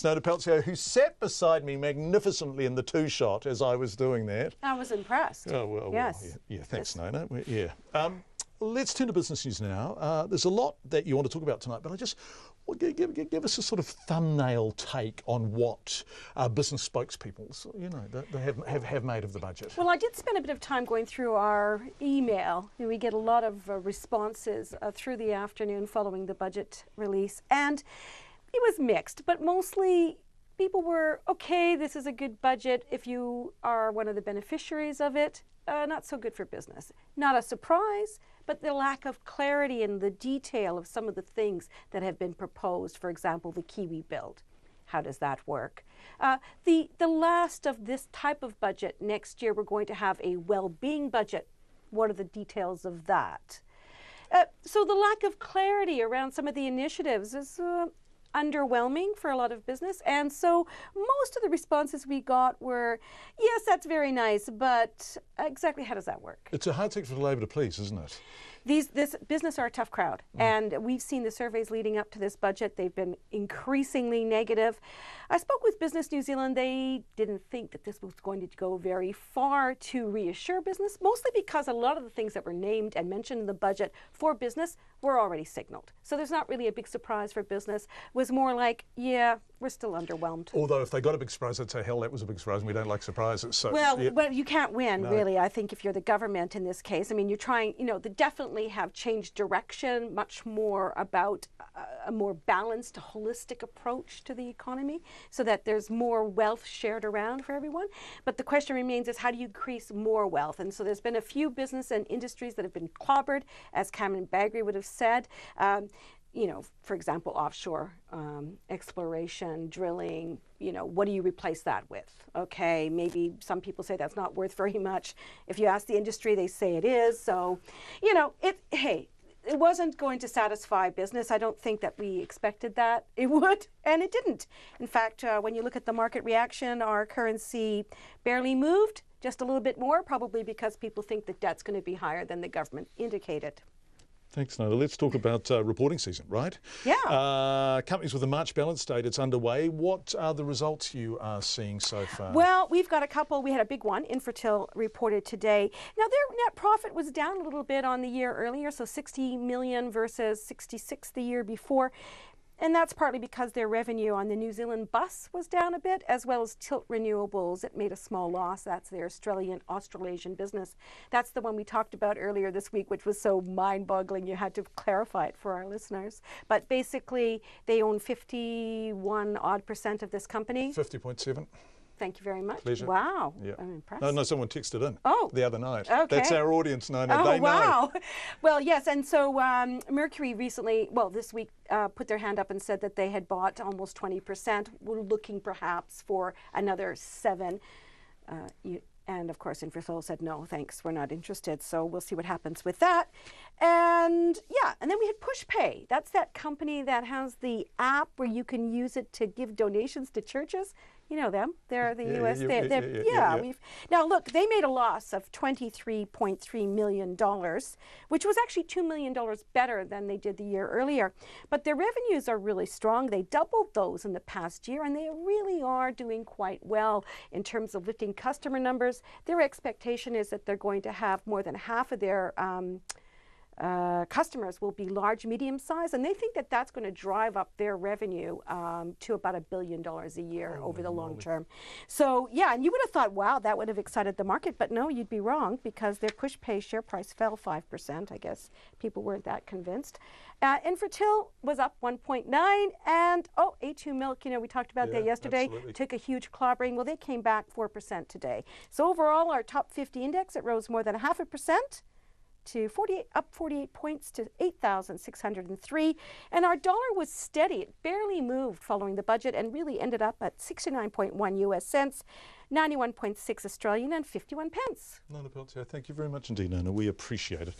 Nona Peltier, who sat beside me magnificently in the two-shot as I was doing that. I was impressed. Oh, well, yes. Well, yeah, thanks, yes. Nona. Yeah. Let's turn to business news now. There's a lot that you want to talk about tonight, but I just give us a sort of thumbnail take on what business spokespeople, they have made of the budget. Well, I did spend a bit of time going through our email. We get a lot of responses through the afternoon following the budget release, and it was mixed, but mostly people were, okay, this is a good budget if you are one of the beneficiaries of it. Not so good for business. Not a surprise, but the lack of clarity in the detail of some of the things that have been proposed. For example, the Kiwi Build. How does that work? The last of this type of budget, next year we're going to have a well-being budget. What are the details of that? So the lack of clarity around some of the initiatives is underwhelming for a lot of business, and so most of the responses we got were, yes, that's very nice, but exactly how does that work? It's a hard thing for Labor to please, isn't it? This business are a tough crowd, and we've seen the surveys leading up to this budget. They've been increasingly negative. I spoke with Business New Zealand. They didn't think that this was going to go very far to reassure business, mostly because a lot of the things that were named and mentioned in the budget for business were already signaled. So there's not really a big surprise for business. It was more like, yeah, we're still underwhelmed. Although if they got a big surprise, they'd say, hell, that was a big surprise, and we don't like surprises. So, well, yeah. Well, you can't win, really, I think, if you're the government in this case. I mean, you're trying, they definitely have changed direction, much more about a more balanced, holistic approach to the economy so that there's more wealth shared around for everyone. But the question remains is how do you increase more wealth? And so there's been a few business and industries that have been clobbered, as Cameron Bagri would have said. For example, offshore exploration, drilling, what do you replace that with? Okay, maybe some people say that's not worth very much. If you ask the industry, they say it is. So, it wasn't going to satisfy business. I don't think that we expected that it would, and it didn't. In fact, when you look at the market reaction, our currency barely moved, just a little bit more, probably because people think the debt's going to be higher than the government indicated. Thanks, Nona. Let's talk about reporting season, right? Yeah. Companies with a March balance date, it's underway. What are the results you are seeing so far? Well, we've got a couple. We had a big one. Infratil reported today. Now, their net profit was down a little bit on the year earlier, so 60 million versus 66 the year before. And that's partly because their revenue on the New Zealand bus was down a bit, as well as Tilt Renewables. It made a small loss. That's their Australasian business. That's the one we talked about earlier this week, which was so mind-boggling you had to clarify it for our listeners. But basically, they own 51% of this company. 50.7. Thank you very much. Pleasure. Wow. Yeah. I'm impressed. No, someone texted in the other night. Okay. That's our audience, Nona. Oh, they wow. know. Well, yes, and so Mercury recently, this week, put their hand up and said that they had bought almost 20%. We're looking perhaps for another 7%. And of course, Infratil said, no, thanks, we're not interested. So we'll see what happens with that. And and then we had PushPay. That's that company that has the app where you can use it to give donations to churches. You know them. They're the US. Now, look, they made a loss of $23.3 million, which was actually $2 million better than they did the year earlier. But their revenues are really strong. They doubled those in the past year, and they really are doing quite well in terms of lifting customer numbers. Their expectation is that they're going to have more than half of their customers will be large, medium size, and they think that that's going to drive up their revenue to about $1 billion a year over the long term. So, and you would have thought, wow, that would have excited the market, but no, you'd be wrong because their PushPay share price fell 5%. I guess people weren't that convinced. Infratil was up 1.9, and A2 Milk, we talked about that yesterday, absolutely. Took a huge clobbering. Well, they came back 4% today. So overall, our top 50 index, it rose more than 0.5%. Up 48 points to 8,603. And our dollar was steady. It barely moved following the budget and really ended up at 69.1 US cents, 91.6 Australian and 51 pence. Nona Peltier, thank you very much indeed, Nona. We appreciate it.